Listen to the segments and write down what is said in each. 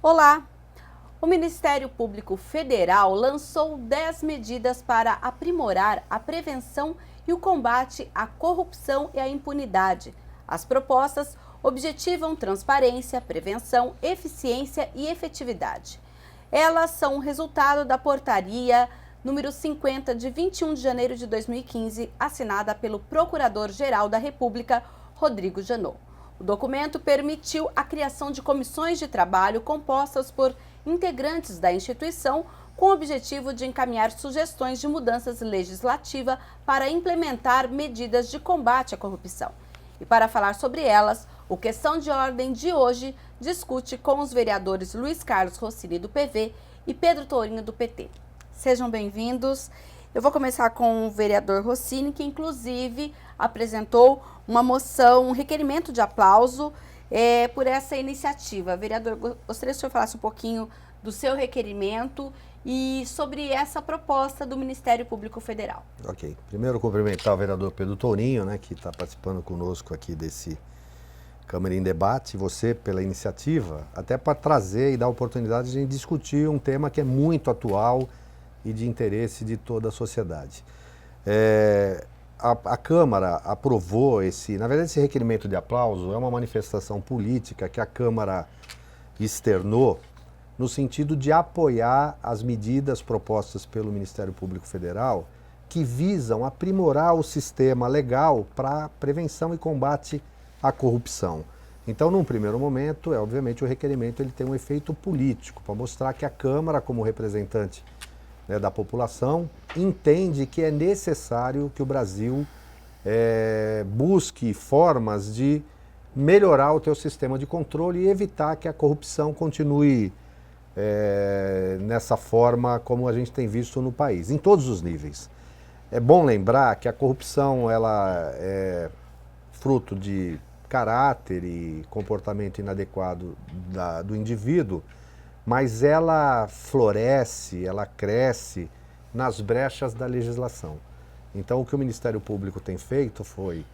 Olá! O Ministério Público Federal lançou 10 medidas para aprimorar a prevenção e o combate à corrupção e à impunidade. As propostas objetivam transparência, prevenção, eficiência e efetividade. Elas são resultado da portaria número 50 de 21 de janeiro de 2015, assinada pelo Procurador-Geral da República, Rodrigo Janot. O documento permitiu a criação de comissões de trabalho compostas por integrantes da instituição com o objetivo de encaminhar sugestões de mudanças legislativas para implementar medidas de combate à corrupção. E para falar sobre elas, o Questão de Ordem de hoje discute com os vereadores Luiz Carlos Rossini, do PV, e Pedro Tourinho, do PT. Sejam bem-vindos. Eu vou começar com o vereador Rossini, que inclusive apresentou uma moção, um requerimento de aplauso por essa iniciativa. Vereador, gostaria que o senhor falasse um pouquinho do seu requerimento e sobre essa proposta do Ministério Público Federal. Ok. Primeiro, cumprimentar o vereador Pedro Tourinho, que está participando conosco aqui desse Câmara em Debate, você pela iniciativa, até para trazer e dar a oportunidade de a gente discutir um tema que é muito atual e de interesse de toda a sociedade. A Câmara aprovou na verdade esse requerimento de aplauso é uma manifestação política que a Câmara externou no sentido de apoiar as medidas propostas pelo Ministério Público Federal que visam aprimorar o sistema legal para prevenção e combate à corrupção. Então, num primeiro momento, obviamente o requerimento ele tem um efeito político para mostrar que a Câmara, como representante da população, entende que é necessário que o Brasil busque formas de melhorar o seu sistema de controle e evitar que a corrupção continue nessa forma como a gente tem visto no país, em todos os níveis. É bom lembrar que a corrupção ela é fruto de caráter e comportamento inadequado do indivíduo, mas ela floresce, ela cresce nas brechas da legislação. Então, o que o Ministério Público tem feito foi,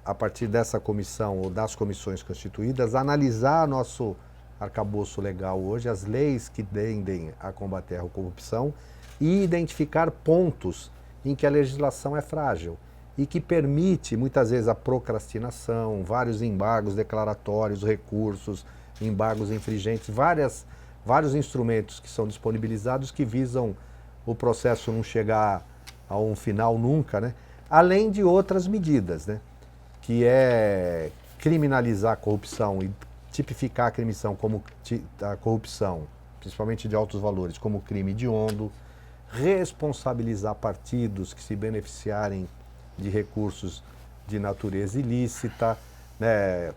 a partir dessa comissão ou das comissões constituídas, analisar nosso arcabouço legal hoje, as leis que tendem a combater a corrupção e identificar pontos em que a legislação é frágil e que permite, muitas vezes, a procrastinação, vários embargos declaratórios, recursos, embargos infringentes, vários instrumentos que são disponibilizados que visam o processo não chegar a um final nunca, além de outras medidas, que é criminalizar a corrupção e tipificar a corrupção, principalmente de altos valores, como crime hediondo, responsabilizar partidos que se beneficiarem de recursos de natureza ilícita,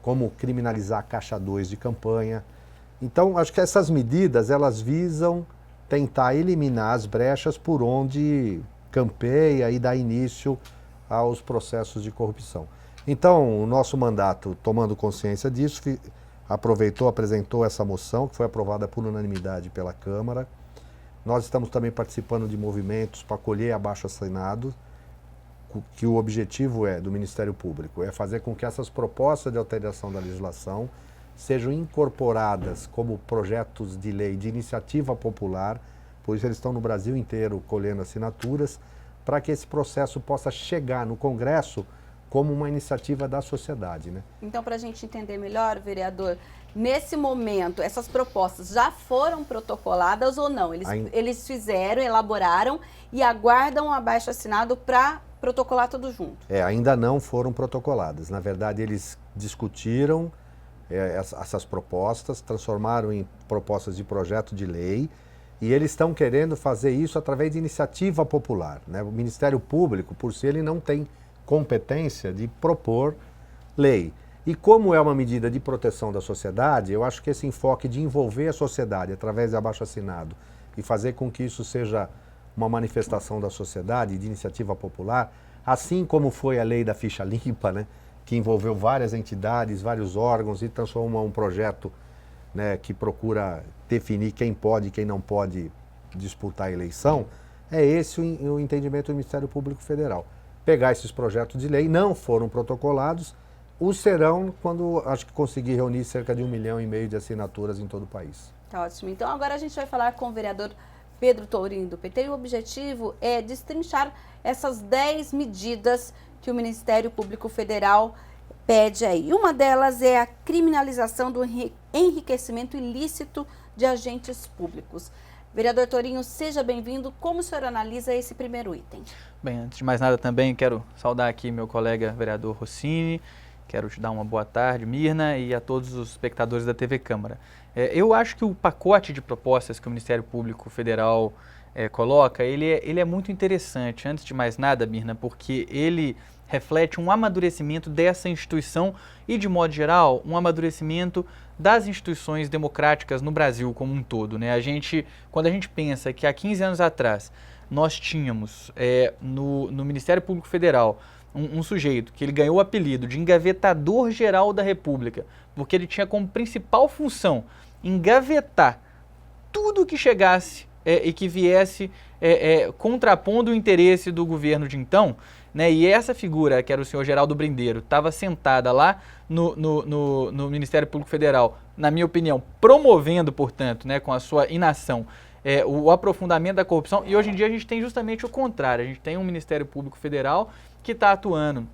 como criminalizar Caixa 2 de campanha. Então, acho que essas medidas, elas visam tentar eliminar as brechas por onde campeia e dá início aos processos de corrupção. Então, o nosso mandato, tomando consciência disso, apresentou essa moção, que foi aprovada por unanimidade pela Câmara. Nós estamos também participando de movimentos para colher abaixo-assinado, que o objetivo do Ministério Público é fazer com que essas propostas de alteração da legislação sejam incorporadas como projetos de lei de iniciativa popular, por isso eles estão no Brasil inteiro colhendo assinaturas, para que esse processo possa chegar no Congresso como uma iniciativa da sociedade. Então, para a gente entender melhor, vereador, nesse momento, essas propostas já foram protocoladas ou não? Eles fizeram, elaboraram e aguardam o abaixo-assinado para protocolar tudo junto? Ainda não foram protocoladas. Na verdade, eles discutiram essas propostas, transformaram em propostas de projeto de lei e eles estão querendo fazer isso através de iniciativa popular. O Ministério Público, por si, ele não tem competência de propor lei. E como é uma medida de proteção da sociedade, eu acho que esse enfoque de envolver a sociedade através de abaixo-assinado e fazer com que isso seja uma manifestação da sociedade, de iniciativa popular, assim como foi a lei da ficha limpa, que envolveu várias entidades, vários órgãos e transformou um projeto que procura definir quem pode e quem não pode disputar a eleição, é esse o entendimento do Ministério Público Federal. Pegar esses projetos de lei, não foram protocolados, os serão quando acho que conseguir reunir cerca de 1,5 milhão de assinaturas em todo o país. Tá ótimo. Então agora a gente vai falar com o vereador Pedro Tourinho do PT e o objetivo é destrinchar essas 10 medidas que o Ministério Público Federal pede aí. Uma delas é a criminalização do enriquecimento ilícito de agentes públicos. Vereador Tourinho, seja bem-vindo. Como o senhor analisa esse primeiro item? Bem, antes de mais nada também quero saudar aqui meu colega vereador Rossini, quero te dar uma boa tarde, Mirna, e a todos os espectadores da TV Câmara. Eu acho que o pacote de propostas que o Ministério Público Federal coloca, ele é muito interessante, antes de mais nada, Mirna, porque ele reflete um amadurecimento dessa instituição e, de modo geral, um amadurecimento das instituições democráticas no Brasil como um todo, né? Quando a gente pensa que há 15 anos atrás nós tínhamos no Ministério Público Federal um sujeito que ele ganhou o apelido de engavetador geral da República, porque ele tinha como principal função engavetar tudo que chegasse e que viesse contrapondo o interesse do governo de então, né? E essa figura, que era o senhor Geraldo Brindeiro, estava sentada lá no Ministério Público Federal, na minha opinião, promovendo, portanto, né, com a sua inação, o aprofundamento da corrupção, e hoje em dia a gente tem justamente o contrário, a gente tem um Ministério Público Federal que está atuando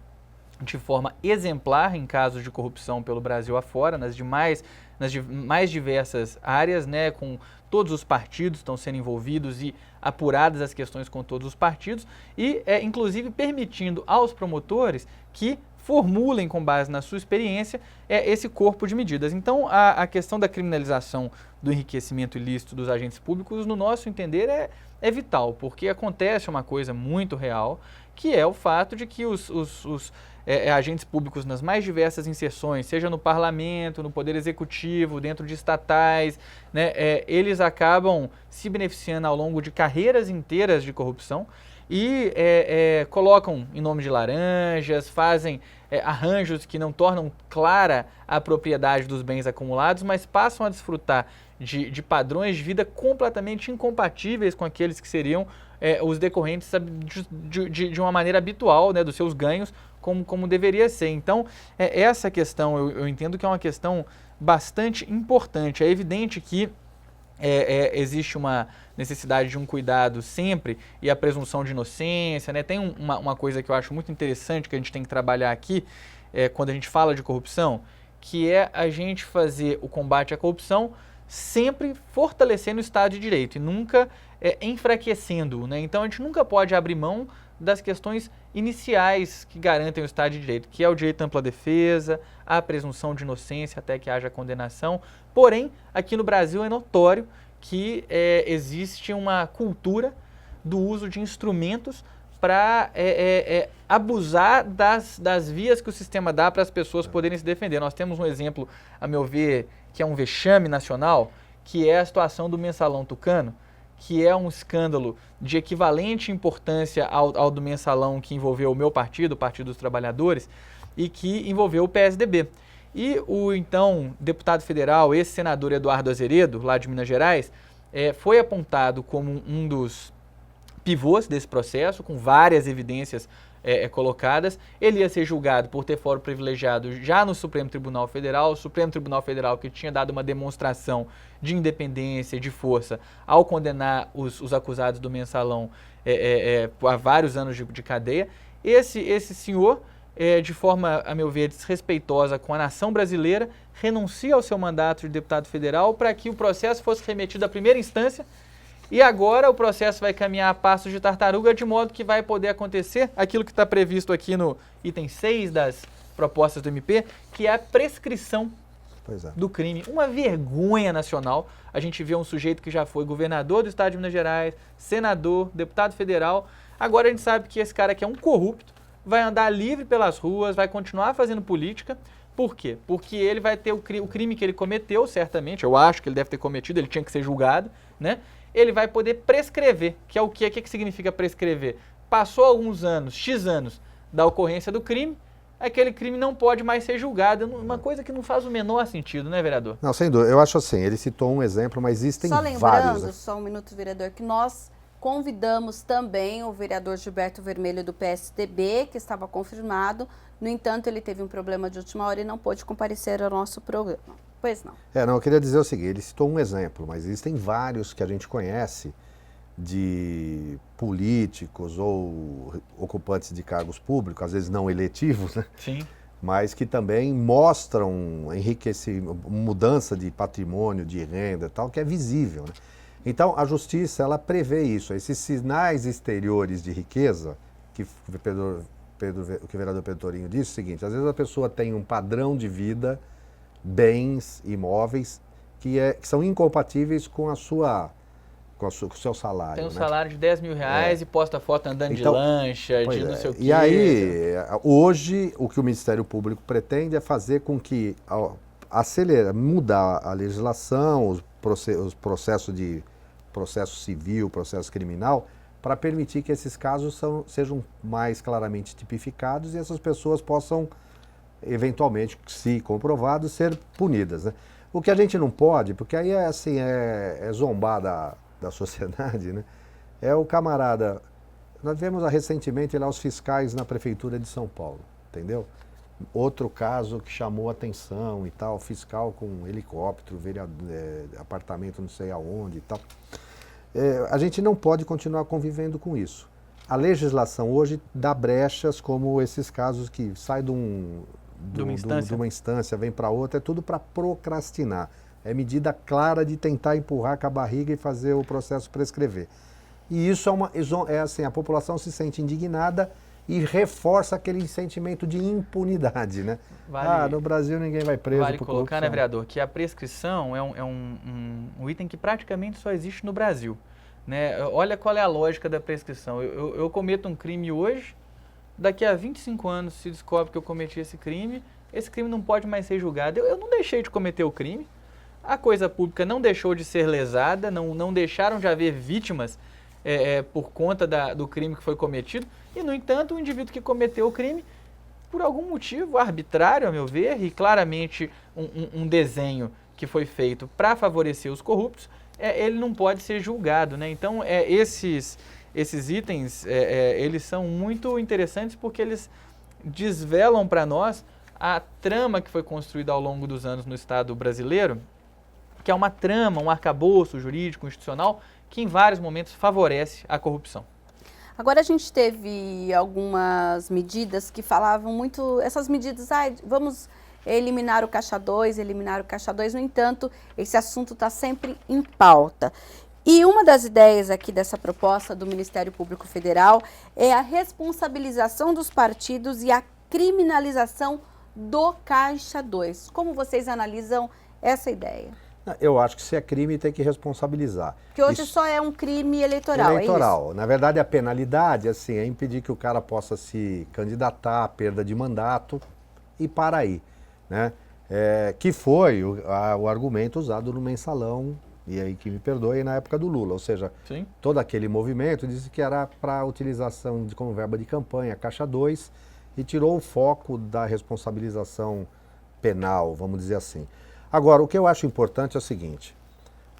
de forma exemplar em casos de corrupção pelo Brasil afora, nas mais diversas áreas, né, com todos os partidos estão sendo envolvidos e apuradas as questões com todos os partidos e, inclusive, permitindo aos promotores que formulem, com base na sua experiência, esse corpo de medidas. Então, a questão da criminalização do enriquecimento ilícito dos agentes públicos, no nosso entender, é vital, porque acontece uma coisa muito real, que é o fato de que os agentes públicos nas mais diversas inserções, seja no parlamento, no poder executivo, dentro de estatais, né, eles acabam se beneficiando ao longo de carreiras inteiras de corrupção e colocam em nome de laranjas, fazem arranjos que não tornam clara a propriedade dos bens acumulados, mas passam a desfrutar de padrões de vida completamente incompatíveis com aqueles que seriam os decorrentes de uma maneira habitual, né, dos seus ganhos, como deveria ser. Então, essa questão eu entendo que é uma questão bastante importante. É evidente que existe uma necessidade de um cuidado sempre e a presunção de inocência, né? Tem uma coisa que eu acho muito interessante que a gente tem que trabalhar aqui quando a gente fala de corrupção, que é a gente fazer o combate à corrupção sempre fortalecendo o Estado de Direito e nunca enfraquecendo-o, né? Então a gente nunca pode abrir mão das questões iniciais que garantem o Estado de Direito, que é o direito à ampla defesa, a presunção de inocência até que haja condenação. Porém, aqui no Brasil é notório que existe uma cultura do uso de instrumentos para abusar das vias que o sistema dá para as pessoas poderem se defender. Nós temos um exemplo, a meu ver, que é um vexame nacional, que é a situação do Mensalão Tucano, que é um escândalo de equivalente importância ao do Mensalão que envolveu o meu partido, o Partido dos Trabalhadores, e que envolveu o PSDB. E o então deputado federal, ex-senador Eduardo Azeredo, lá de Minas Gerais, foi apontado como um dos pivôs desse processo, com várias evidências colocadas. Ele ia ser julgado por ter foro privilegiado já no Supremo Tribunal Federal, o Supremo Tribunal Federal que tinha dado uma demonstração de independência e de força ao condenar os acusados do Mensalão a vários anos de cadeia. Esse senhor, de forma, a meu ver, desrespeitosa com a nação brasileira, renuncia ao seu mandato de deputado federal para que o processo fosse remetido à primeira instância. E agora o processo vai caminhar a passos de tartaruga, de modo que vai poder acontecer aquilo que está previsto aqui no item 6 das propostas do MP, que é a prescrição do crime. Uma vergonha nacional. A gente vê um sujeito que já foi governador do estado de Minas Gerais, senador, deputado federal. Agora a gente sabe que esse cara aqui é um corrupto, vai andar livre pelas ruas, vai continuar fazendo política. Por quê? Porque ele vai ter o crime que ele cometeu, certamente, eu acho que ele deve ter cometido, ele tinha que ser julgado, né? Ele vai poder prescrever, que é o quê? O que significa prescrever? Passou alguns anos, X anos, da ocorrência do crime, aquele crime não pode mais ser julgado. Uma coisa que não faz o menor sentido, né, vereador? Não, sem dúvida. Eu acho assim, ele citou um exemplo, mas existem vários. Só lembrando, só um minuto, vereador, que nós convidamos também o vereador Gilberto Vermelho do PSDB, que estava confirmado. No entanto, ele teve um problema de última hora e não pôde comparecer ao nosso programa. Pois não. Não, eu queria dizer o seguinte, ele citou um exemplo, mas existem vários que a gente conhece de políticos ou ocupantes de cargos públicos, às vezes não eletivos, né? Sim. Mas que também mostram mudança de patrimônio, de renda e tal, que é visível, né? Então, a justiça, ela prevê isso, esses sinais exteriores de riqueza, que o vereador Pedro Torinho disse, é o seguinte, às vezes a pessoa tem um padrão de vida, bens, imóveis, que são incompatíveis com o seu salário. Tem um né? salário de 10 mil reais e posta foto andando Então, de lancha, de não sei o quê. E aí, hoje, o que o Ministério Público pretende é fazer com que mudar a legislação, os processo civil, processo criminal, para permitir que esses casos sejam mais claramente tipificados e essas pessoas possam, eventualmente, se comprovado, ser punidas. Né? O que a gente não pode, porque aí é zombar da sociedade, né? É o camarada... Nós vemos recentemente lá os fiscais na Prefeitura de São Paulo, entendeu? Outro caso que chamou atenção e tal, fiscal com helicóptero, apartamento não sei aonde e tal. A gente não pode continuar convivendo com isso. A legislação hoje dá brechas como esses casos que saem de uma instância, vem para outra, é tudo para procrastinar. É medida clara de tentar empurrar com a barriga e fazer o processo prescrever. E isso a população se sente indignada e reforça aquele sentimento de impunidade, né? No Brasil ninguém vai preso por corrupção. Vale colocar, né, vereador, que a prescrição é um item que praticamente só existe no Brasil. Né? Olha qual é a lógica da prescrição. Eu cometo um crime hoje, daqui a 25 anos se descobre que eu cometi esse crime não pode mais ser julgado. Eu não deixei de cometer o crime, a coisa pública não deixou de ser lesada, não deixaram de haver vítimas por conta do crime que foi cometido, e, no entanto, o indivíduo que cometeu o crime, por algum motivo arbitrário, a meu ver, e claramente um desenho que foi feito para favorecer os corruptos, ele não pode ser julgado. Né? Então, esses itens, eles são muito interessantes porque eles desvelam para nós a trama que foi construída ao longo dos anos no Estado brasileiro, que é uma trama, um arcabouço jurídico, institucional, que em vários momentos favorece a corrupção. Agora a gente teve algumas medidas que falavam muito, essas medidas, vamos eliminar o Caixa 2, no entanto, esse assunto está sempre em pauta. E uma das ideias aqui dessa proposta do Ministério Público Federal é a responsabilização dos partidos e a criminalização do Caixa 2. Como vocês analisam essa ideia? Eu acho que se é crime tem que responsabilizar. Que hoje só é um crime eleitoral, é isso? Na verdade, a penalidade é impedir que o cara possa se candidatar, perda de mandato e para aí. Né? Que foi o argumento usado no mensalão, e aí que me perdoe, na época do Lula. Ou seja, Sim. Todo aquele movimento disse que era para utilização como verba de campanha, Caixa 2, e tirou o foco da responsabilização penal, vamos dizer assim. Agora, o que eu acho importante é o seguinte,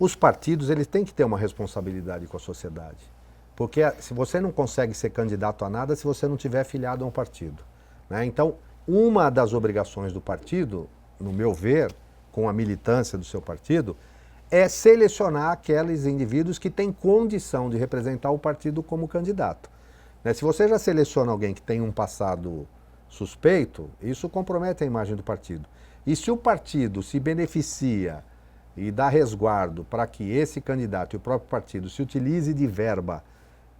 os partidos eles têm que ter uma responsabilidade com a sociedade, porque se você não consegue ser candidato a nada se você não tiver filiado a um partido. Né? Então, uma das obrigações do partido, no meu ver, com a militância do seu partido, é selecionar aqueles indivíduos que têm condição de representar o partido como candidato. Né? Se você já seleciona alguém que tem um passado suspeito, isso compromete a imagem do partido. E se o partido se beneficia e dá resguardo para que esse candidato e o próprio partido se utilize de verba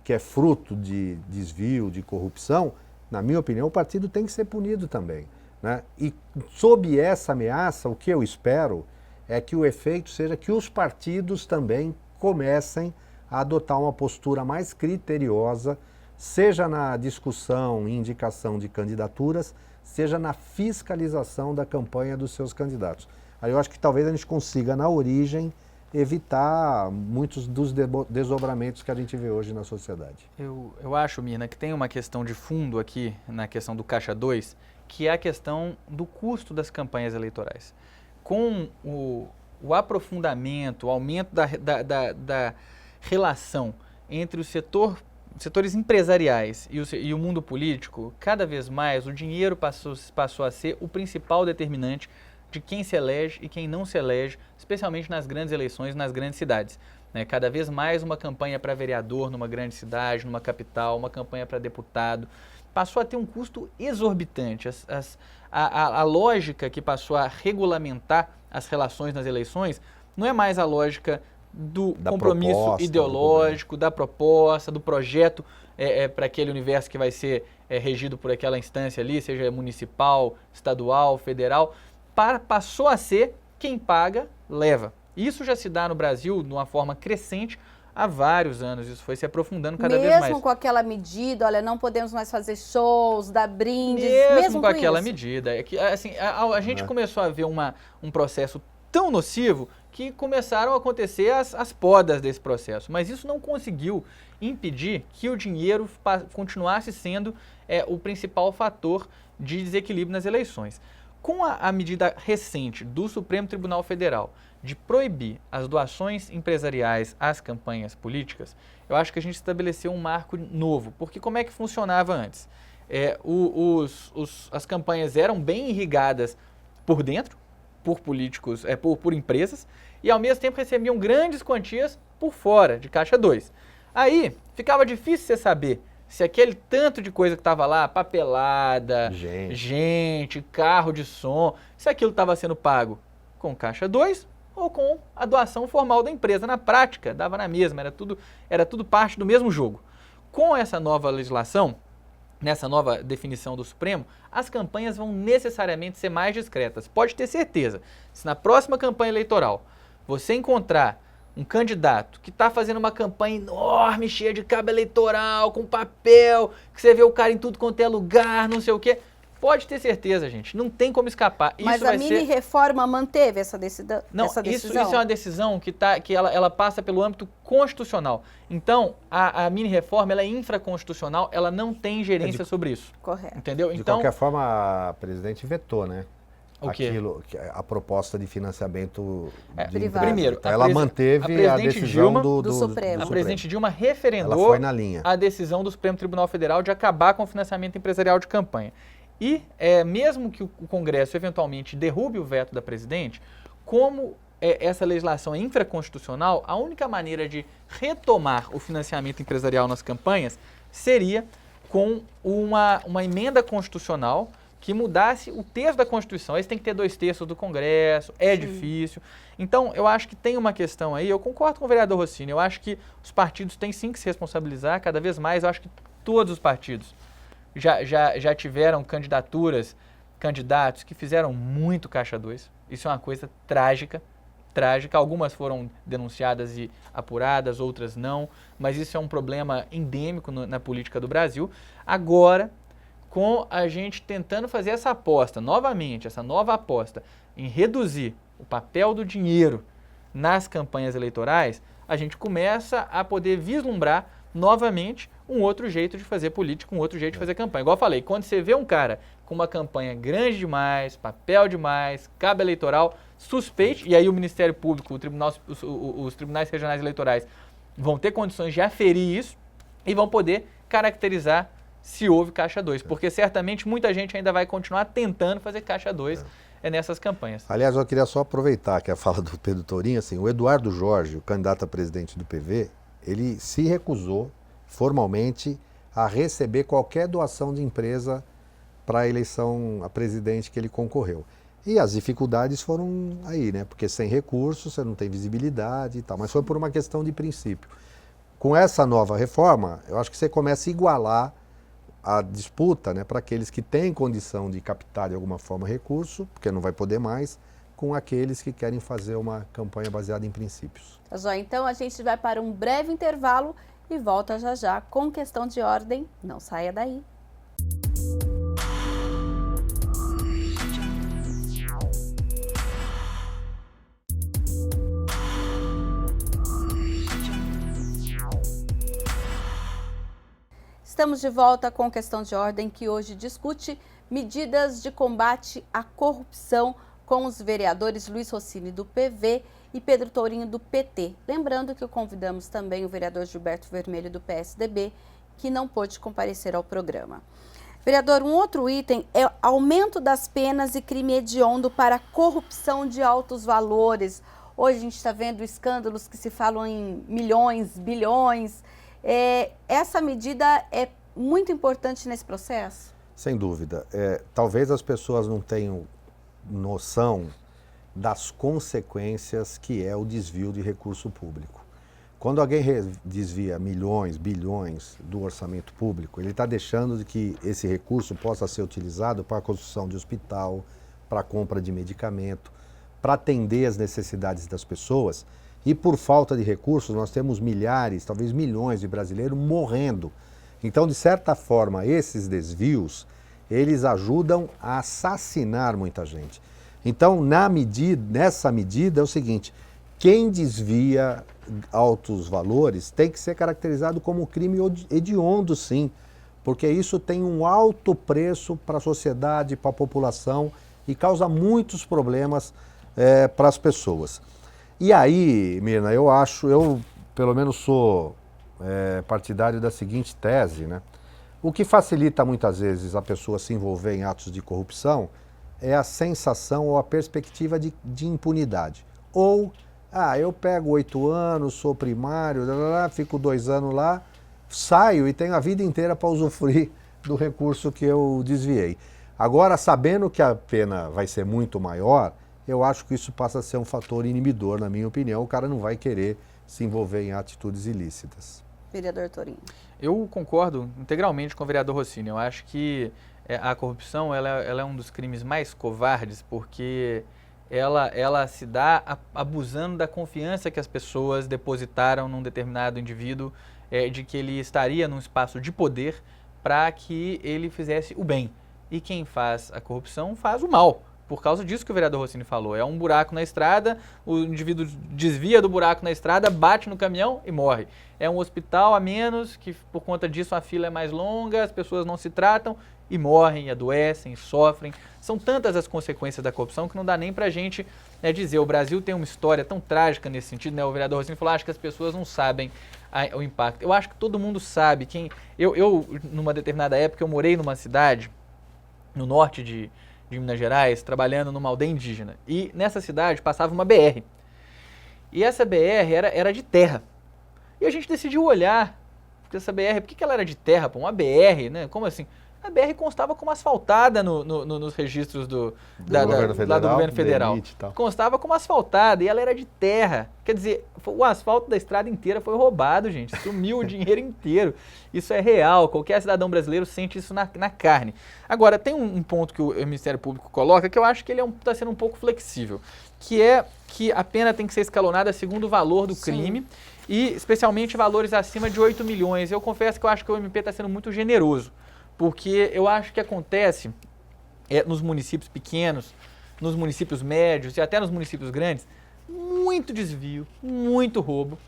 que é fruto de desvio, de corrupção, na minha opinião, o partido tem que ser punido também. Né? E sob essa ameaça, o que eu espero é que o efeito seja que os partidos também comecem a adotar uma postura mais criteriosa, seja na discussão e indicação de candidaturas, seja na fiscalização da campanha dos seus candidatos. Aí eu acho que talvez a gente consiga, na origem, evitar muitos dos desdobramentos que a gente vê hoje na sociedade. Eu acho, Mirna, que tem uma questão de fundo aqui, na questão do Caixa 2, que é a questão do custo das campanhas eleitorais. Com o aprofundamento, o aumento da relação entre o setores empresariais e o mundo político, cada vez mais o dinheiro passou a ser o principal determinante de quem se elege e quem não se elege, especialmente nas grandes eleições, nas grandes cidades. Né? Cada vez mais uma campanha para vereador numa grande cidade, numa capital, uma campanha para deputado, passou a ter um custo exorbitante. A lógica que passou a regulamentar as relações nas eleições não é mais a lógica do compromisso proposta, ideológico, da proposta, do projeto para aquele universo que vai ser regido por aquela instância ali, seja municipal, estadual, federal, passou a ser quem paga, leva. Isso já se dá no Brasil de uma forma crescente há vários anos, isso foi se aprofundando cada vez mais. Mesmo com aquela medida, olha, não podemos mais fazer shows, dar brindes, mesmo com aquela medida. É que, assim, a gente começou a ver um processo tão nocivo que começaram a acontecer as podas desse processo. Mas isso não conseguiu impedir que o dinheiro continuasse sendo o principal fator de desequilíbrio nas eleições. Com a medida recente do Supremo Tribunal Federal de proibir as doações empresariais às campanhas políticas, eu acho que a gente estabeleceu um marco novo. Porque como é que funcionava antes? As campanhas eram bem irrigadas por dentro, por políticos, por empresas, e ao mesmo tempo recebiam grandes quantias por fora, de caixa 2. Aí ficava difícil você saber se aquele tanto de coisa que estava lá, papelada, gente, carro de som, se aquilo estava sendo pago com caixa 2 ou com a doação formal da empresa. Na prática, dava na mesma, era tudo parte do mesmo jogo. Com essa nova legislação, nessa nova definição do Supremo, as campanhas vão necessariamente ser mais discretas. Pode ter certeza, se na próxima campanha eleitoral você encontrar um candidato que está fazendo uma campanha enorme, cheia de cabo eleitoral, com papel, que você vê o cara em tudo quanto é lugar, não sei o quê, pode ter certeza, gente, não tem como escapar. Mas a mini-reforma manteve essa decisão? Não, isso é uma decisão que ela passa pelo âmbito constitucional. Então, a mini-reforma ela é infraconstitucional, ela não tem gerência sobre isso. Correto. Entendeu? De então, qualquer forma, a presidente vetou, né? O quê? A proposta de financiamento privado. Primeiro, ela manteve a decisão do Supremo. A presidente Dilma referendou ela foi na linha. a decisão do Supremo Tribunal Federal de acabar com o financiamento empresarial de campanha. E mesmo que o Congresso eventualmente derrube o veto da presidente, como essa legislação é infraconstitucional, a única maneira de retomar o financiamento empresarial nas campanhas seria com uma emenda constitucional que mudasse o texto da Constituição. Eles têm que ter 2/3 do Congresso, difícil. Então, eu acho que tem uma questão aí, eu concordo com o vereador Rossini, eu acho que os partidos têm sim que se responsabilizar cada vez mais, eu acho que todos os partidos já tiveram candidatos que fizeram muito caixa 2. Isso é uma coisa trágica. Algumas foram denunciadas e apuradas, outras não, mas isso é um problema endêmico na política do Brasil. Agora, com a gente tentando fazer essa aposta, novamente, essa nova aposta em reduzir o papel do dinheiro nas campanhas eleitorais, a gente começa a poder vislumbrar novamente um outro jeito de fazer política, um outro jeito de fazer campanha. Igual eu falei, quando você vê um cara com uma campanha grande demais, papel demais, cabo eleitoral, suspeite, e aí o Ministério Público, os tribunais regionais eleitorais vão ter condições de aferir isso e vão poder caracterizar se houve caixa 2, porque certamente muita gente ainda vai continuar tentando fazer caixa 2 nessas campanhas. Aliás, eu queria só aproveitar que a fala do Pedro Torinho, assim, o Eduardo Jorge, o candidato a presidente do PV, ele se recusou formalmente a receber qualquer doação de empresa para a eleição a presidente que ele concorreu. E as dificuldades foram aí, né? Porque sem recursos você não tem visibilidade e tal, mas foi por uma questão de princípio. Com essa nova reforma, eu acho que você começa a igualar a disputa, né, para aqueles que têm condição de captar de alguma forma recurso, porque não vai poder mais, com aqueles que querem fazer uma campanha baseada em princípios. Então a gente vai para um breve intervalo e volta já já com Questão de Ordem. Não saia daí. Estamos de volta com Questão de Ordem, que hoje discute medidas de combate à corrupção com os vereadores Luiz Rossini do PV e Pedro Tourinho do PT. Lembrando que convidamos também o vereador Gilberto Vermelho do PSDB, que não pôde comparecer ao programa. Vereador, um outro item é aumento das penas e crime hediondo para corrupção de altos valores. Hoje a gente está vendo escândalos que se falam em milhões, bilhões. Essa medida é muito importante nesse processo? Sem dúvida. Talvez as pessoas não tenham noção das consequências que é o desvio de recurso público. Quando alguém desvia milhões, bilhões do orçamento público, ele está deixando de que esse recurso possa ser utilizado para a construção de hospital, para a compra de medicamento, para atender as necessidades das pessoas. E por falta de recursos, nós temos milhares, talvez milhões de brasileiros morrendo. Então, de certa forma, esses desvios, eles ajudam a assassinar muita gente. Então, nessa medida é o seguinte: quem desvia altos valores tem que ser caracterizado como crime hediondo, sim, porque isso tem um alto preço para a sociedade, para a população e causa muitos problemas para as pessoas. E aí, Mirna, eu pelo menos sou partidário da seguinte tese, né? O que facilita muitas vezes a pessoa se envolver em atos de corrupção é a sensação ou a perspectiva de impunidade. Ou, eu pego 8 anos, sou primário, fico 2 anos lá, saio e tenho a vida inteira para usufruir do recurso que eu desviei. Agora, sabendo que a pena vai ser muito maior, eu acho que isso passa a ser um fator inibidor, na minha opinião. O cara não vai querer se envolver em atitudes ilícitas. Vereador Torinho. Eu concordo integralmente com o vereador Rossini. Eu acho que a corrupção ela é um dos crimes mais covardes, porque ela se dá abusando da confiança que as pessoas depositaram num determinado indivíduo, de que ele estaria num espaço de poder para que ele fizesse o bem. E quem faz a corrupção faz o mal. Por causa disso que o vereador Rossini falou. É um buraco na estrada, o indivíduo desvia do buraco na estrada, bate no caminhão e morre. É um hospital a menos, que por conta disso a fila é mais longa, as pessoas não se tratam e morrem, adoecem, sofrem. São tantas as consequências da corrupção que não dá nem pra gente dizer. O Brasil tem uma história tão trágica nesse sentido, né? O vereador Rossini falou, acho que as pessoas não sabem o impacto. Eu acho que todo mundo sabe. Eu, numa determinada época, eu morei numa cidade no norte de Minas Gerais, trabalhando numa aldeia indígena. E nessa cidade passava uma BR. E essa BR era de terra. E a gente decidiu olhar porque essa BR, por que ela era de terra? Uma BR, né? Como assim? A BR constava como asfaltada nos registros do governo federal. Constava como asfaltada e ela era de terra. Quer dizer, o asfalto da estrada inteira foi roubado, gente. Sumiu o dinheiro inteiro. Isso é real. Qualquer cidadão brasileiro sente isso na carne. Agora, tem um ponto que o Ministério Público coloca que eu acho que ele está sendo um pouco flexível, que é que a pena tem que ser escalonada segundo o valor do crime e especialmente valores acima de 8 milhões. Eu confesso que eu acho que o MP está sendo muito generoso. Porque eu acho que acontece nos municípios pequenos, nos municípios médios e até nos municípios grandes, muito desvio, muito roubo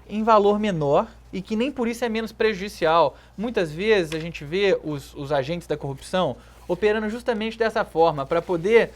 em valor menor e que nem por isso é menos prejudicial. Muitas vezes a gente vê os agentes da corrupção operando justamente dessa forma, para poder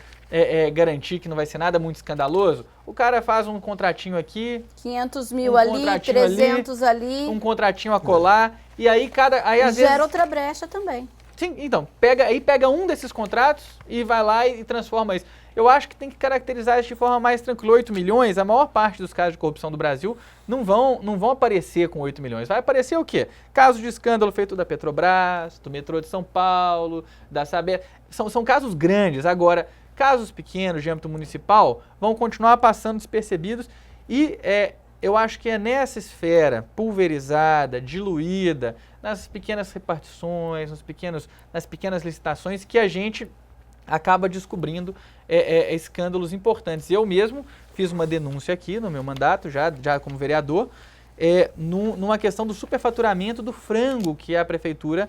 garantir que não vai ser nada muito escandaloso. O cara faz um contratinho aqui, 500 mil ali, 300 ali, um contratinho a colar, e aí às vezes gera outra brecha também. Sim, então, pega um desses contratos e vai lá e transforma isso. Eu acho que tem que caracterizar isso de forma mais tranquila. 8 milhões, a maior parte dos casos de corrupção do Brasil não vão aparecer com 8 milhões. Vai aparecer o quê? Casos de escândalo feito da Petrobras, do metrô de São Paulo, da Sabesp. São casos grandes. Agora, casos pequenos de âmbito municipal vão continuar passando despercebidos e eu acho que é nessa esfera pulverizada, diluída, nas pequenas repartições, nas pequenas licitações que a gente acaba descobrindo escândalos importantes. Eu mesmo fiz uma denúncia aqui no meu mandato, já como vereador, numa questão do superfaturamento do frango que a prefeitura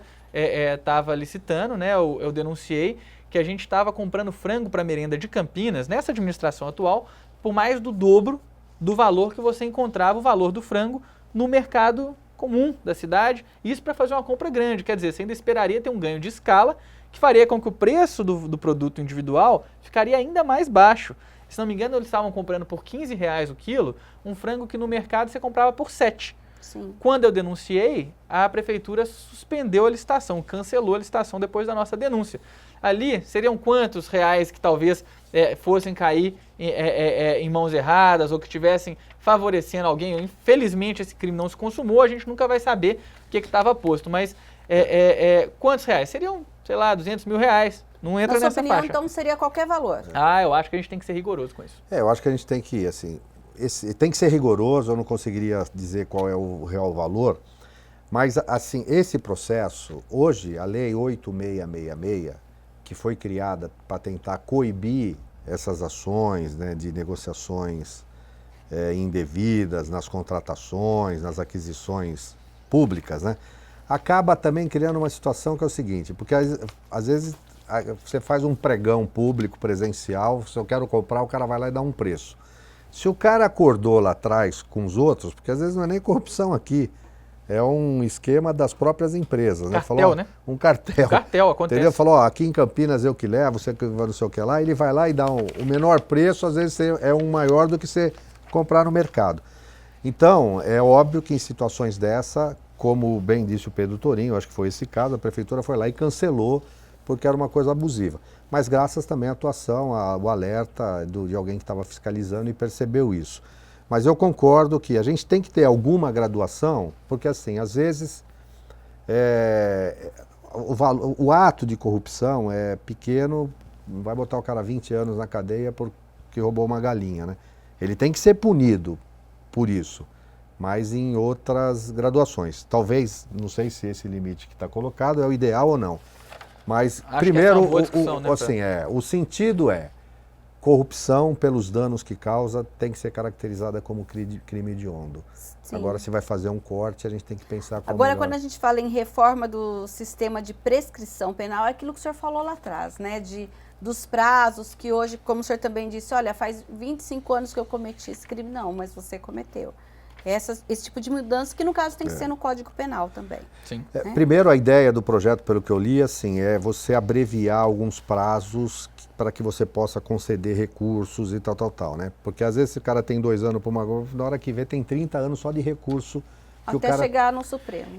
estava licitando, né? Eu denunciei que a gente estava comprando frango para merenda de Campinas, nessa administração atual, por mais do dobro do valor que você encontrava o valor do frango no mercado comum da cidade, isso para fazer uma compra grande. Quer dizer, você ainda esperaria ter um ganho de escala que faria com que o preço do produto individual ficaria ainda mais baixo. Se não me engano, eles estavam comprando por R$15 o quilo, um frango que no mercado você comprava por 7. Sim. Quando eu denunciei, a prefeitura suspendeu a licitação, cancelou a licitação depois da nossa denúncia. Ali seriam quantos reais que talvez fossem cair em mãos erradas ou que estivessem favorecendo alguém? Infelizmente esse crime não se consumou, a gente nunca vai saber o que estava posto, mas quantos reais? Seriam, sei lá, 200 mil reais. Não entra nessa opinião, faixa. Então seria qualquer valor? Eu acho que a gente tem que ser rigoroso com isso. Eu acho que a gente tem que, assim, tem que ser rigoroso, eu não conseguiria dizer qual é o real valor, mas, assim, esse processo, hoje, a Lei 8666, que foi criada para tentar coibir essas ações, né, de negociações indevidas nas contratações, nas aquisições públicas, né, acaba também criando uma situação que é o seguinte, porque às vezes você faz um pregão público, presencial, se eu quero comprar, o cara vai lá e dá um preço. Se o cara acordou lá atrás com os outros, porque às vezes não é nem corrupção aqui, é um esquema das próprias empresas. Cartel, né? Falou, né? Um cartel. Cartel, acontece. Entendeu? Falou, aqui em Campinas eu que levo, você que vai não sei o que lá, ele vai lá e dá o menor preço, às vezes é um maior do que você comprar no mercado. Então, é óbvio que em situações dessa, como bem disse o Pedro Torinho, acho que foi esse caso, a prefeitura foi lá e cancelou, porque era uma coisa abusiva. Mas graças também à atuação, ao alerta de alguém que estava fiscalizando e percebeu isso. Mas eu concordo que a gente tem que ter alguma graduação, porque assim, às vezes o ato de corrupção é pequeno, vai botar o cara 20 anos na cadeia porque roubou uma galinha, né? Ele tem que ser punido por isso, mas em outras graduações. Talvez, não sei se esse limite que está colocado é o ideal ou não. Mas, Acho primeiro, que essa é uma boa discussão, né, assim, o sentido corrupção, pelos danos que causa, tem que ser caracterizada como crime hediondo. Sim. Agora, se vai fazer um corte, a gente tem que pensar como Agora, quando a gente fala em reforma do sistema de prescrição penal, é aquilo que o senhor falou lá atrás, né? Dos prazos que hoje, como o senhor também disse, olha, faz 25 anos que eu cometi esse crime. Não, mas você cometeu. Esse tipo de mudança que, no caso, tem que ser no Código Penal também. Sim. Primeiro, a ideia do projeto, pelo que eu li, assim, é você abreviar alguns prazos para que você possa conceder recursos e tal, né? Porque às vezes o cara tem 2 anos para uma coisa, na hora que vê tem 30 anos só de recurso. Que até chegar no Supremo.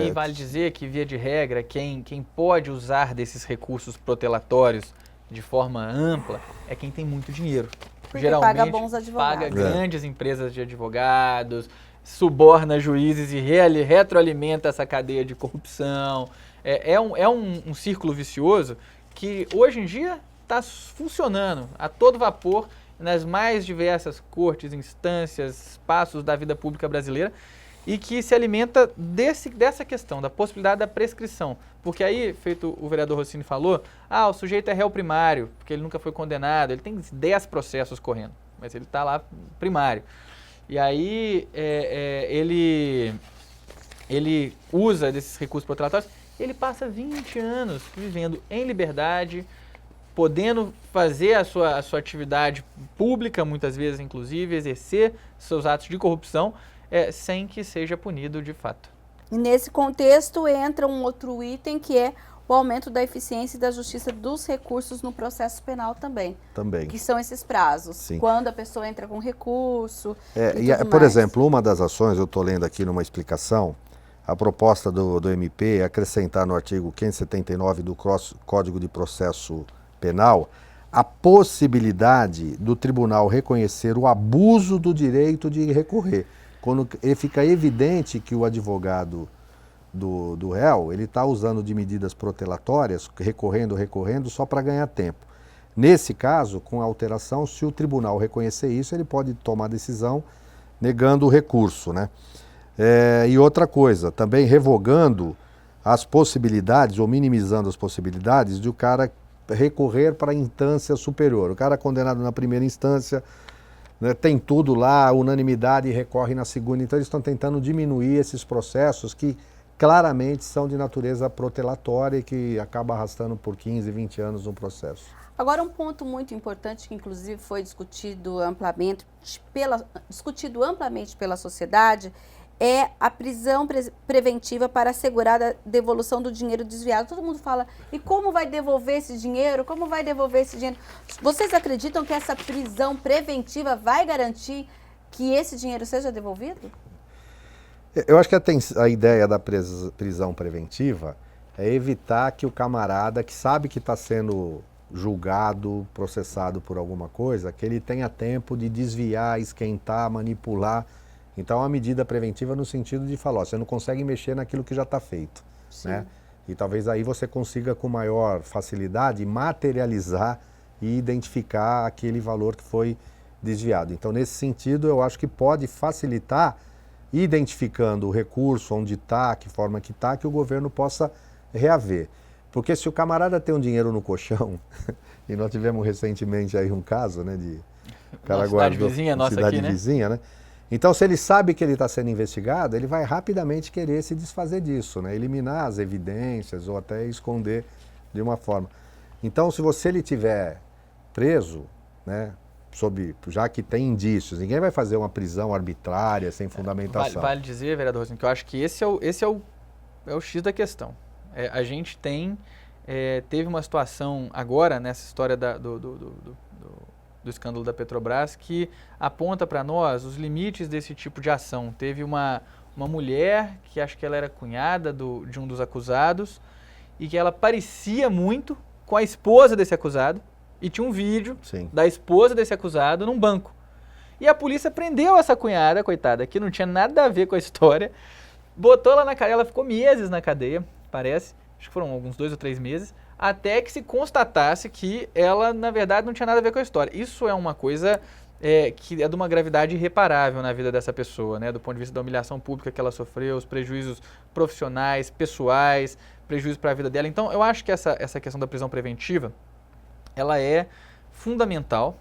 E vale dizer que, via de regra, quem pode usar desses recursos protelatórios de forma ampla é quem tem muito dinheiro. Porque Geralmente paga bons advogados. paga grandes empresas de advogados, suborna juízes e retroalimenta essa cadeia de corrupção. É um círculo vicioso que hoje em dia está funcionando a todo vapor nas mais diversas cortes, instâncias, espaços da vida pública brasileira e que se alimenta dessa questão, da possibilidade da prescrição. Porque aí, feito o vereador Rossini falou, o sujeito é réu primário, porque ele nunca foi condenado, ele tem 10 processos correndo, mas ele está lá primário. E aí ele usa desses recursos protelatórios, ele passa 20 anos vivendo em liberdade, podendo fazer a sua atividade pública, muitas vezes, inclusive, exercer seus atos de corrupção, sem que seja punido de fato. E nesse contexto entra um outro item que é o aumento da eficiência e da justiça dos recursos no processo penal também. Também. Que são esses prazos. Sim. Quando a pessoa entra com recurso por exemplo, uma das ações, eu estou lendo aqui numa explicação, a proposta do MP é acrescentar no artigo 579 do Código de Processo Penal a possibilidade do tribunal reconhecer o abuso do direito de recorrer. Quando fica evidente que o advogado do réu, ele está usando de medidas protelatórias, recorrendo só para ganhar tempo. Nesse caso, com a alteração, se o tribunal reconhecer isso, ele pode tomar decisão negando o recurso, né? E outra coisa, também revogando as possibilidades ou minimizando as possibilidades de o cara recorrer para a instância superior. O cara condenado na primeira instância, né, tem tudo lá, unanimidade e recorre na segunda. Então eles estão tentando diminuir esses processos que claramente são de natureza protelatória e que acaba arrastando por 15, 20 anos no processo. Agora, um ponto muito importante que inclusive foi discutido amplamente pela sociedade é a prisão preventiva para assegurar a devolução do dinheiro desviado. Todo mundo fala, e como vai devolver esse dinheiro? Como vai devolver esse dinheiro? Vocês acreditam que essa prisão preventiva vai garantir que esse dinheiro seja devolvido? Eu acho que a ideia da prisão preventiva é evitar que o camarada que sabe que está sendo julgado, processado por alguma coisa, que ele tenha tempo de desviar, esquentar, manipular. Então, é uma medida preventiva no sentido de falar, ó, você não consegue mexer naquilo que já está feito, né? E talvez aí você consiga com maior facilidade materializar e identificar aquele valor que foi desviado. Então, nesse sentido, eu acho que pode facilitar, identificando o recurso, onde está, que forma que está, que o governo possa reaver. Porque se o camarada tem um dinheiro no colchão, e nós tivemos recentemente aí um caso, né, de cara cidade vizinha, nossa cidade aqui, né? vizinha, né? Então, se ele sabe que ele está sendo investigado, ele vai rapidamente querer se desfazer disso, né? Eliminar as evidências ou até esconder de uma forma. Então, se ele tiver preso, né, já que tem indícios, ninguém vai fazer uma prisão arbitrária, sem fundamentação. Vale dizer, vereador Rossini, que eu acho que esse é o X da questão. A gente teve uma situação agora, nessa história do escândalo da Petrobras, que aponta para nós os limites desse tipo de ação. Teve uma mulher, que acho que ela era cunhada de um dos acusados, e que ela parecia muito com a esposa desse acusado, e tinha um vídeo da esposa desse acusado num banco. E a polícia prendeu essa cunhada, coitada, que não tinha nada a ver com a história, botou ela na cadeia, ela ficou meses na cadeia, parece, acho que foram alguns 2 ou 3 meses, até que se constatasse que ela, na verdade, não tinha nada a ver com a história. Isso é uma coisa que é de uma gravidade irreparável na vida dessa pessoa, né? Do ponto de vista da humilhação pública que ela sofreu, os prejuízos profissionais, pessoais, prejuízos para a vida dela. Então, eu acho que essa questão da prisão preventiva, ela é fundamental,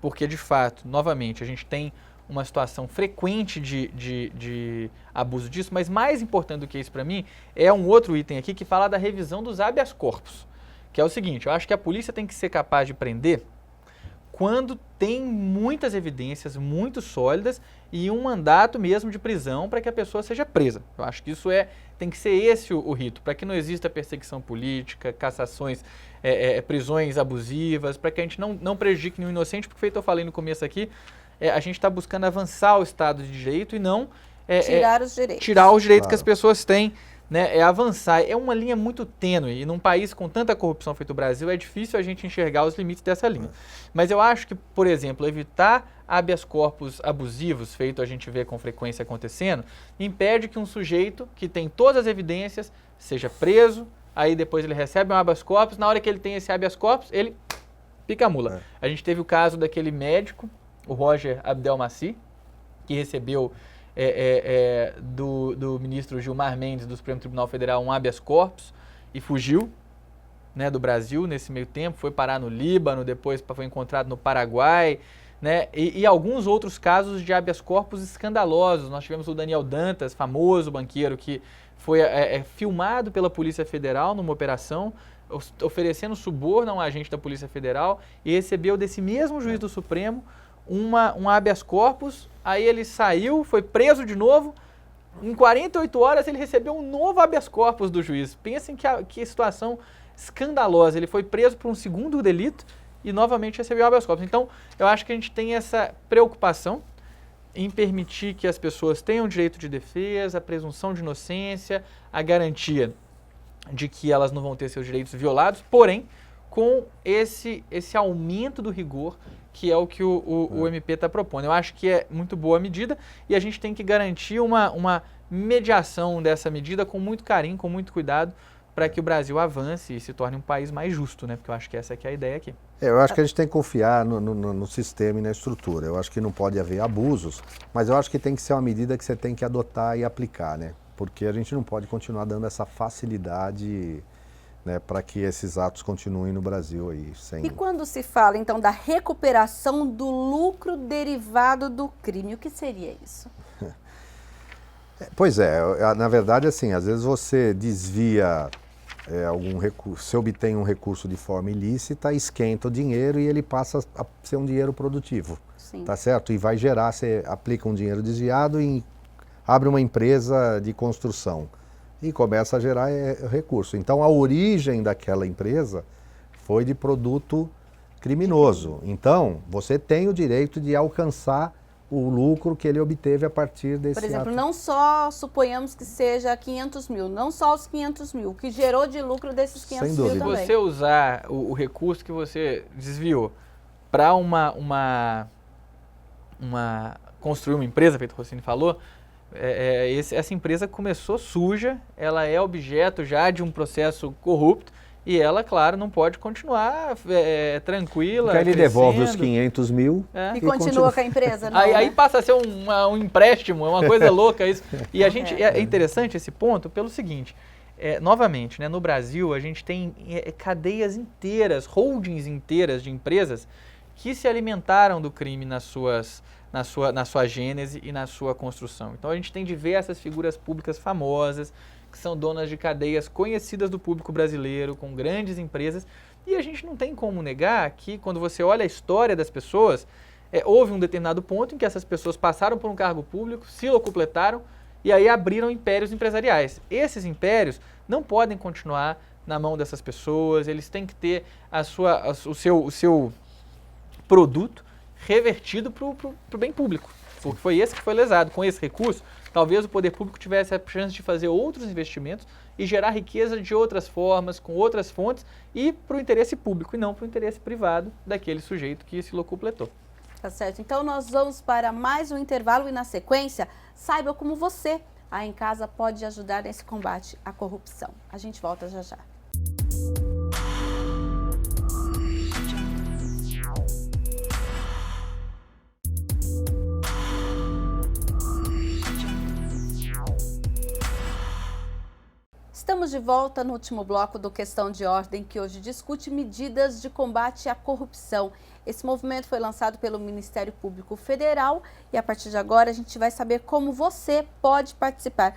porque, de fato, novamente, a gente tem uma situação frequente de abuso disso, mas mais importante do que isso para mim é um outro item aqui que fala da revisão dos habeas corpus, que é o seguinte: eu acho que a polícia tem que ser capaz de prender quando tem muitas evidências muito sólidas e um mandato mesmo de prisão para que a pessoa seja presa. Eu acho que isso tem que ser esse o rito, para que não exista perseguição política, cassações, prisões abusivas, para que a gente não prejudique nenhum inocente, porque, feito eu falei no começo aqui, a gente está buscando avançar o Estado de Direito e não tirar os direitos. Tirar os direitos Claro. que as pessoas têm, né? É avançar. É uma linha muito tênue e num país com tanta corrupção feito o Brasil é difícil a gente enxergar os limites dessa linha. Mas eu acho que, por exemplo, evitar habeas corpus abusivos, feito a gente vê com frequência acontecendo, impede que um sujeito que tem todas as evidências seja preso, aí depois ele recebe um habeas corpus, na hora que ele tem esse habeas corpus, ele pica a mula. A gente teve o caso daquele médico, o Roger Abdelmaci, que recebeu do ministro Gilmar Mendes do Supremo Tribunal Federal um habeas corpus e fugiu, né, do Brasil nesse meio tempo, foi parar no Líbano, depois foi encontrado no Paraguai, né, e alguns outros casos de habeas corpus escandalosos. Nós tivemos o Daniel Dantas, famoso banqueiro, que foi filmado pela Polícia Federal numa operação, oferecendo suborno a um agente da Polícia Federal, e recebeu desse mesmo juiz do Supremo um habeas corpus. Aí ele saiu, foi preso de novo, em 48 horas ele recebeu um novo habeas corpus do juiz. Pensem que situação escandalosa, ele foi preso por um segundo delito e novamente recebeu habeas corpus. Então, eu acho que a gente tem essa preocupação em permitir que as pessoas tenham direito de defesa, a presunção de inocência, a garantia de que elas não vão ter seus direitos violados, porém, com esse aumento do rigor, que é o que o MP está propondo. Eu acho que é muito boa a medida e a gente tem que garantir uma mediação dessa medida com muito carinho, com muito cuidado, para que o Brasil avance e se torne um país mais justo, né? Porque eu acho que essa aqui é a ideia aqui. Eu acho que a gente tem que confiar no sistema e na estrutura. Eu acho que não pode haver abusos, mas eu acho que tem que ser uma medida que você tem que adotar e aplicar, né? Porque a gente não pode continuar dando essa facilidade, né, para que esses atos continuem no Brasil aí. E quando se fala, então, da recuperação do lucro derivado do crime, o que seria isso? Pois na verdade, assim, às vezes você desvia algum recurso, você obtém um recurso de forma ilícita, esquenta o dinheiro e ele passa a ser um dinheiro produtivo. Sim. Tá certo? E vai gerar, você aplica um dinheiro desviado e abre uma empresa de construção e começa a gerar recurso. Então, a origem daquela empresa foi de produto criminoso. Então, você tem o direito de alcançar o lucro que ele obteve a partir desse Por exemplo, ato. não só suponhamos que seja 500 mil, não só os 500 mil, o que gerou de lucro desses 500 Sem mil dúvida. também. Se você usar o recurso que você desviou para construir uma empresa, feito o Rossini falou, essa empresa começou suja, ela é objeto já de um processo corrupto e ela, claro, não pode continuar tranquila, Porque aí ele devolve os crescendo. 500 mil E continua com a empresa, não, Aí né? passa a ser um empréstimo, é uma coisa louca isso. E a gente, é interessante esse ponto pelo seguinte, novamente, né, no Brasil a gente tem cadeias inteiras, holdings inteiras de empresas que se alimentaram do crime na sua gênese e na sua construção. Então a gente tem diversas figuras públicas famosas, que são donas de cadeias conhecidas do público brasileiro, com grandes empresas, e a gente não tem como negar que quando você olha a história das pessoas, houve um determinado ponto em que essas pessoas passaram por um cargo público, se locupletaram e aí abriram impérios empresariais. Esses impérios não podem continuar na mão dessas pessoas, eles têm que ter o seu produto revertido para o bem público, porque foi esse que foi lesado. Com esse recurso, talvez o poder público tivesse a chance de fazer outros investimentos e gerar riqueza de outras formas, com outras fontes e para o interesse público e não para o interesse privado daquele sujeito que se locupletou. Tá certo. Então nós vamos para mais um intervalo e na sequência, saiba como você aí em casa pode ajudar nesse combate à corrupção. A gente volta já já. Estamos de volta no último bloco do Questão de Ordem, que hoje discute medidas de combate à corrupção. Esse movimento foi lançado pelo Ministério Público Federal e a partir de agora a gente vai saber como você pode participar.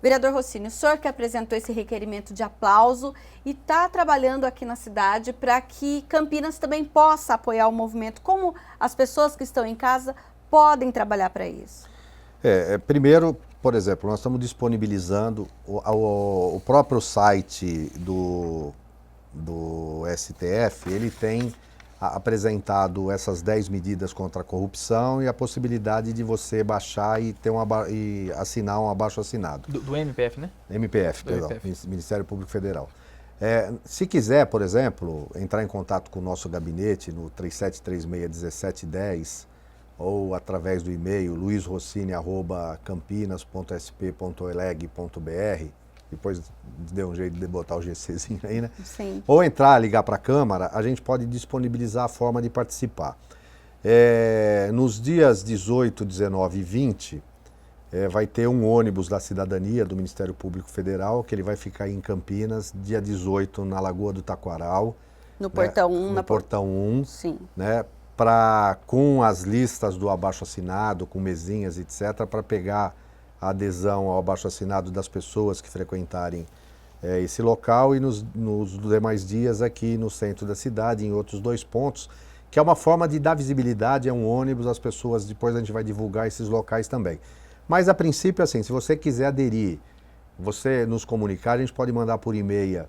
Vereador Rossini, o senhor que apresentou esse requerimento de aplauso e está trabalhando aqui na cidade para que Campinas também possa apoiar o movimento. Como as pessoas que estão em casa podem trabalhar para isso? Primeiro, por exemplo, nós estamos disponibilizando o próprio site do STF, ele tem apresentado essas 10 medidas contra a corrupção e a possibilidade de você baixar e assinar um abaixo-assinado. Do MPF, né? MPF, perdão, Ministério Público Federal. Se quiser, por exemplo, entrar em contato com o nosso gabinete no 3736-1710 ou através do e-mail luizrossini@campinas.sp.eleg.br, depois deu um jeito de botar o GCzinho aí, né? Sim. Ou entrar, ligar para a Câmara, a gente pode disponibilizar a forma de participar. Nos dias 18, 19 e 20, vai ter um ônibus da cidadania do Ministério Público Federal, que ele vai ficar em Campinas, dia 18, na Lagoa do Taquaral. No Portão 1. No Portão 1, Sim. né? Com as listas do abaixo-assinado, com mesinhas, etc., para pegar a adesão ao abaixo-assinado das pessoas que frequentarem esse local e nos demais dias aqui no centro da cidade, em outros 2 pontos, que é uma forma de dar visibilidade, é um ônibus, as pessoas, depois a gente vai divulgar esses locais também. Mas a princípio, assim, se você quiser aderir, você nos comunicar, a gente pode mandar por e-mail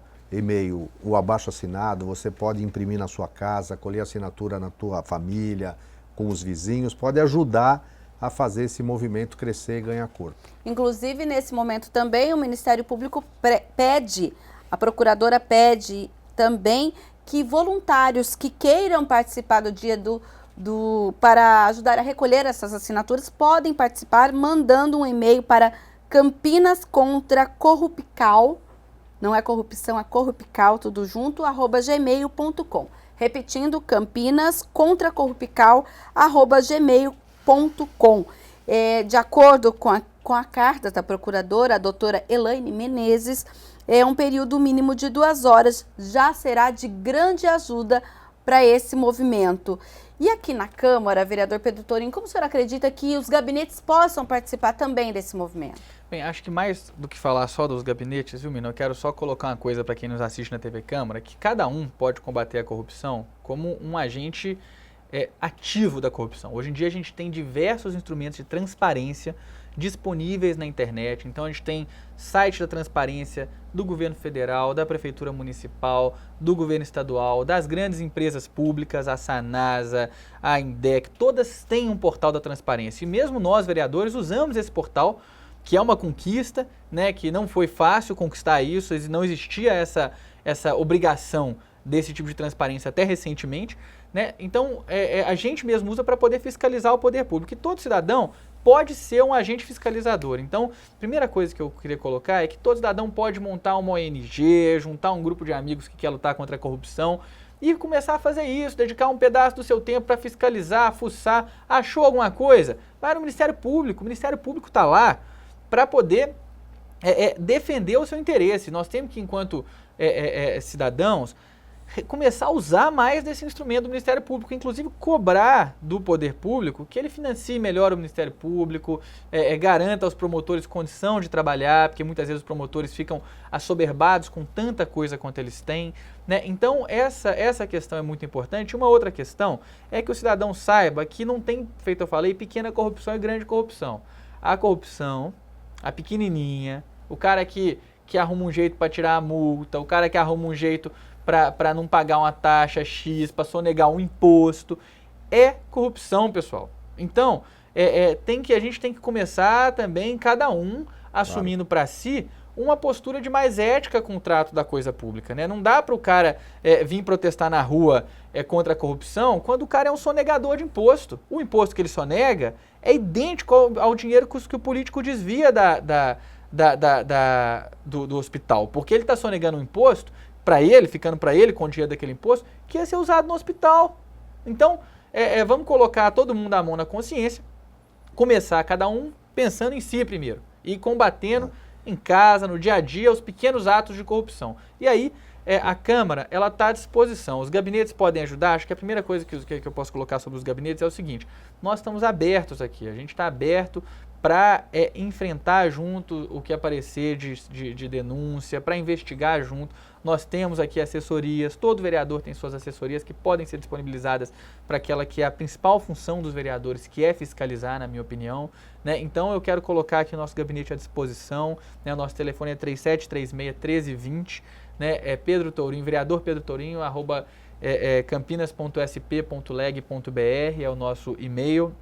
o abaixo-assinado, você pode imprimir na sua casa, colher assinatura na tua família, com os vizinhos, pode ajudar a fazer esse movimento crescer e ganhar corpo. Inclusive, nesse momento também, o Ministério Público a Procuradora pede também que voluntários que queiram participar do dia para ajudar a recolher essas assinaturas, podem participar mandando um e-mail para campinascontracorrupcal, não é corrupção, é corrupcal, tudo junto, @gmail.com. Repetindo, campinascontracorrupcal@gmail.com. De acordo com a carta da procuradora, a doutora Elaine Menezes, um período mínimo de 2 horas já será de grande ajuda para esse movimento. E aqui na Câmara, vereador Pedro Torim, como o senhor acredita que os gabinetes possam participar também desse movimento? Bem, acho que mais do que falar só dos gabinetes, viu, Mina? Eu quero só colocar uma coisa para quem nos assiste na TV Câmara, que cada um pode combater a corrupção como um agente ativo da corrupção. Hoje em dia a gente tem diversos instrumentos de transparência, disponíveis na internet. Então a gente tem site da transparência do governo federal, da prefeitura municipal, do governo estadual, das grandes empresas públicas, a Sanasa, a Indec, todas têm um portal da transparência. E mesmo nós, vereadores, usamos esse portal, que é uma conquista, né, que não foi fácil conquistar isso, não existia essa obrigação desse tipo de transparência até recentemente, né? Então a gente mesmo usa para poder fiscalizar o poder público, e todo cidadão pode ser um agente fiscalizador. Então, a primeira coisa que eu queria colocar é que todo cidadão pode montar uma ONG, juntar um grupo de amigos que quer lutar contra a corrupção e começar a fazer isso, dedicar um pedaço do seu tempo para fiscalizar, fuçar, achou alguma coisa? Vai no Ministério Público, o Ministério Público está lá para poder defender o seu interesse. Nós temos que, enquanto cidadãos, começar a usar mais desse instrumento do Ministério Público, inclusive cobrar do poder público que ele financie melhor o Ministério Público, garanta aos promotores condição de trabalhar, porque muitas vezes os promotores ficam assoberbados com tanta coisa quanto eles têm, né? Então essa questão é muito importante. Uma outra questão é que o cidadão saiba que não tem, feito eu falei, pequena corrupção e grande corrupção. A corrupção, a pequenininha, o cara que arruma um jeito para tirar a multa, o cara que arruma um jeito para não pagar uma taxa X, para sonegar um imposto, é corrupção, pessoal. Então, a gente tem que começar também, cada um, assumindo para si uma postura de mais ética com o trato da coisa pública, né? Não dá para o cara vir protestar na rua contra a corrupção quando o cara é um sonegador de imposto. O imposto que ele sonega é idêntico ao dinheiro que o político desvia do hospital, porque ele está sonegando um imposto para ele, ficando para ele com o dinheiro daquele imposto, que ia ser usado no hospital. Então, vamos colocar todo mundo a mão na consciência, começar cada um pensando em si primeiro, e combatendo em casa, no dia a dia, os pequenos atos de corrupção. E aí, a Câmara, ela está à disposição. Os gabinetes podem ajudar. Acho que a primeira coisa que eu posso colocar sobre os gabinetes é o seguinte: nós estamos abertos aqui, a gente está aberto para enfrentar junto o que aparecer de denúncia, para investigar junto. Nós temos aqui assessorias, todo vereador tem suas assessorias que podem ser disponibilizadas para aquela que é a principal função dos vereadores, que é fiscalizar, na minha opinião, né? Então eu quero colocar aqui o nosso gabinete à disposição, né? O nosso telefone é 3736-1320, né? Pedro Tourinho, vereador Pedro Tourinho, @ campinas.sp.leg.br é o nosso e-mail,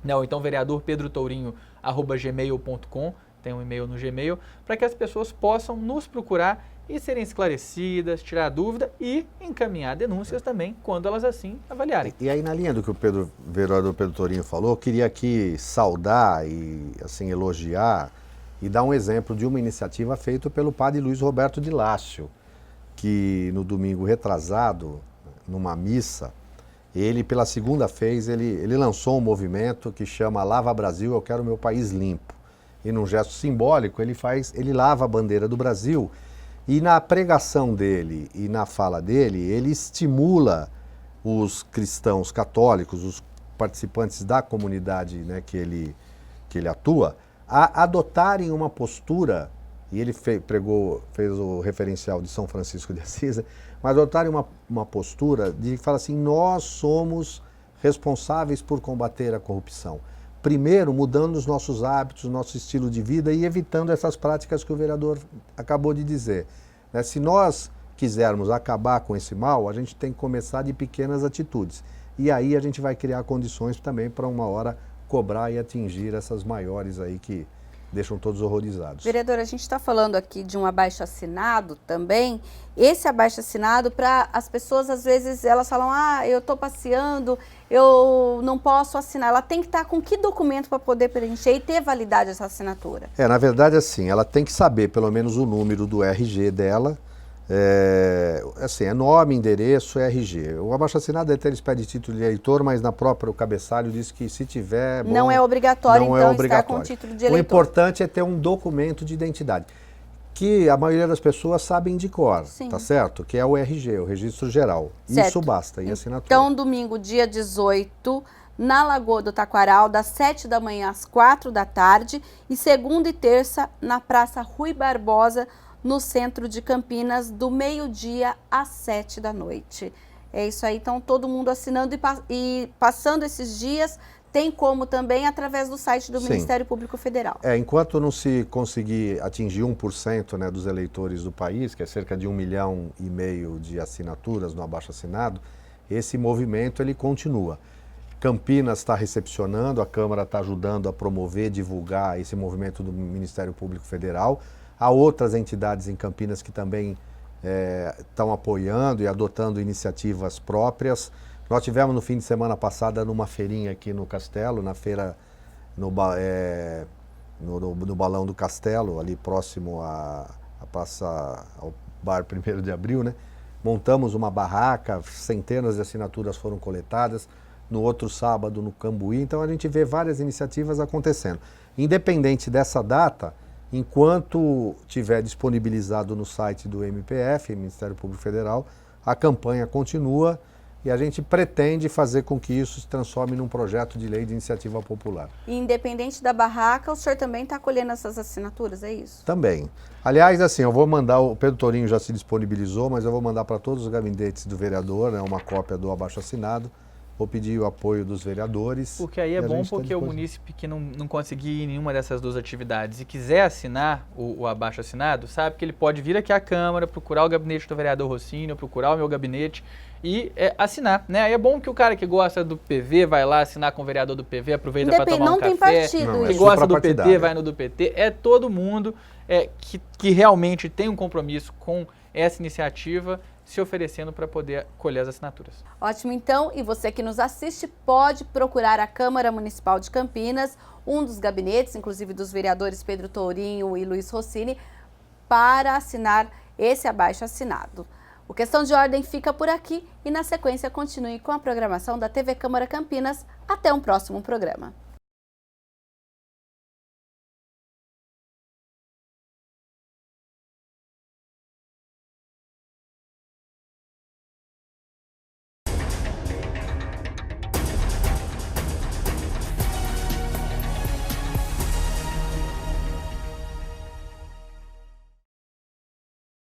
né? Ou então vereadorpedrotourinho@gmail.com, tem um e-mail no Gmail, para que as pessoas possam nos procurar e serem esclarecidas, tirar dúvida e encaminhar denúncias também, quando elas assim avaliarem. E aí, na linha do que o vereador Pedro Tourinho falou, eu queria aqui saudar e assim elogiar e dar um exemplo de uma iniciativa feita pelo padre Luiz Roberto de Lácio, que no domingo retrasado, numa missa, ele pela segunda vez, ele lançou um movimento que chama Lava Brasil, eu quero meu país limpo. E num gesto simbólico, ele lava a bandeira do Brasil. E na pregação dele e na fala dele, ele estimula os cristãos católicos, os participantes da comunidade, né, que ele atua, a adotarem uma postura, e ele fez o referencial de São Francisco de Assis, mas adotarem uma postura de falar assim: nós somos responsáveis por combater a corrupção. Primeiro, mudando os nossos hábitos, nosso estilo de vida e evitando essas práticas que o vereador acabou de dizer. Se nós quisermos acabar com esse mal, a gente tem que começar de pequenas atitudes. E aí a gente vai criar condições também para uma hora cobrar e atingir essas maiores aí que deixam todos horrorizados. Vereador, a gente está falando aqui de um abaixo-assinado também. Esse abaixo-assinado, para as pessoas, às vezes, elas falam: eu estou passeando, eu não posso assinar. Ela tem que estar com que documento para poder preencher e ter validade essa assinatura? Na verdade, assim, ela tem que saber pelo menos o número do RG dela. Nome, endereço, RG. O abaixo-assinado eles pedem título de eleitor, mas na própria o cabeçalho diz que se tiver... Bom, não é obrigatório, então, estar com título de eleitor. O importante é ter um documento de identidade, que a maioria das pessoas sabem de cor, tá certo? Que é o RG, o Registro Geral. Certo. Isso basta, e assinatura. Então, domingo, dia 18, na Lagoa do Taquaral, das 7 da manhã às 4 da tarde, e segunda e terça, na Praça Rui Barbosa, no centro de Campinas, do meio-dia às 7 da noite. É isso aí, então todo mundo assinando e passando esses dias tem como também através do site do Sim. Ministério Público Federal. Enquanto não se conseguir atingir 1%, né, dos eleitores do país, que é cerca de 1,5 milhão de assinaturas no abaixo-assinado, esse movimento ele continua. Campinas está recepcionando, a Câmara está ajudando a promover, divulgar esse movimento do Ministério Público Federal. Há outras entidades em Campinas que também estão apoiando e adotando iniciativas próprias. Nós tivemos no fim de semana passada numa feirinha aqui no Castelo, na feira, no Balão do Castelo, ali próximo ao Bar 1º de Abril, né? Montamos uma barraca, centenas de assinaturas foram coletadas. No outro sábado no Cambuí, então a gente vê várias iniciativas acontecendo. Independente dessa data, enquanto tiver disponibilizado no site do MPF, Ministério Público Federal, a campanha continua e a gente pretende fazer com que isso se transforme num projeto de lei de iniciativa popular. E independente da barraca, o senhor também está colhendo essas assinaturas, é isso? Também. Aliás, assim, eu vou mandar, o Pedro Torinho já se disponibilizou, mas eu vou mandar para todos os gabinetes do vereador, né, uma cópia do abaixo-assinado. Vou pedir o apoio dos vereadores. Porque aí é bom porque o munícipe que não conseguir ir em nenhuma dessas duas atividades e quiser assinar o abaixo-assinado, sabe que ele pode vir aqui à Câmara, procurar o gabinete do vereador Rossini, procurar o meu gabinete e assinar, né? Aí é bom que o cara que gosta do PV vai lá assinar com o vereador do PV, aproveita para tomar um café. Não tem partido. Não, que gosta do PT, vai no do PT. É todo mundo que realmente tem um compromisso com essa iniciativa, se oferecendo para poder colher as assinaturas. Ótimo, então, e você que nos assiste pode procurar a Câmara Municipal de Campinas, um dos gabinetes, inclusive dos vereadores Pedro Tourinho e Luiz Rossini, para assinar esse abaixo-assinado. O Questão de Ordem fica por aqui e, na sequência, continue com a programação da TV Câmara Campinas. Até um próximo programa.